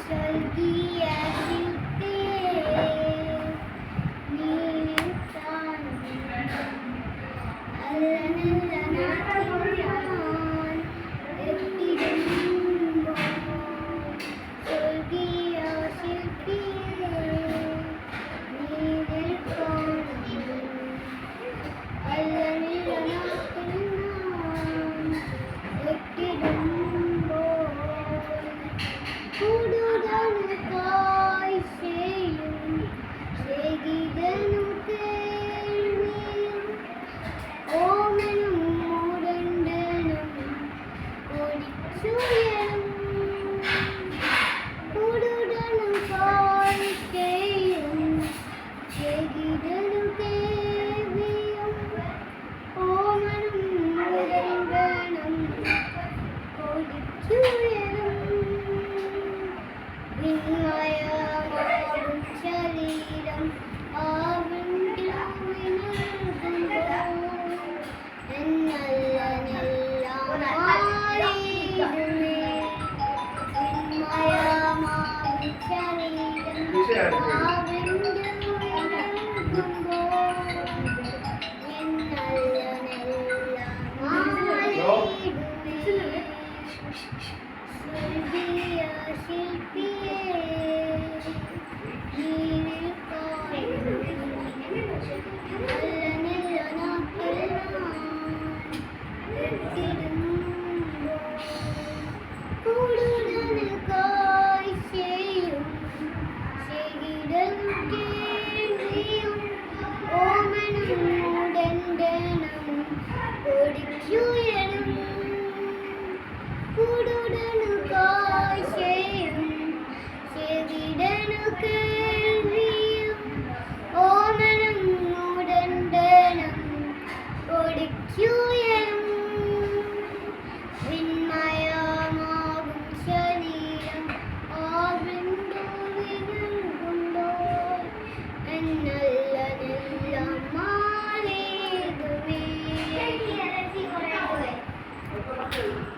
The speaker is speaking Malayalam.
സ്വർഗീയ ശില്പിയേ നീ കാണുന്നു അല്ലനല്ല നാട്ടിൽ എത്തിടുമ്പോൾ സ്വർഗീയ ശില്പിയേ നീ കാണുന്നു അല്ലനല്ല നാട്ടിൽ എത്തിടുമ്പോൾ കൂടുതൽ കാഴ്ചയും ശരിതനും കേൾവിയും ഓമനും മൂടണ്ടനും കൊടിച്ചുയരും കൂടുതൽ കാഴ്ചയും ശരിതനും കേൾവിയും ഓമനും മൂടണ്ടനും കൊടിച്ചുയരും വിണ്മയമാകും ശരീരം ആവിണ്ടിൽ നൽകുമ്പോൾ എന്നല്ലനെല്ലാം മാറിയിടുമേ വിണ്മയമാകും ശരീരം ആവിണ്ടിൽ നൽകുമ്പോൾ എന്നല്ലനെല്ലാം മാറിയിടുമേ സ്വർഗീയ ശില്പിയേ നീ കാണുന്നു അല്ലനല്ല നാട്ടിൽ എത്തിടുന്നു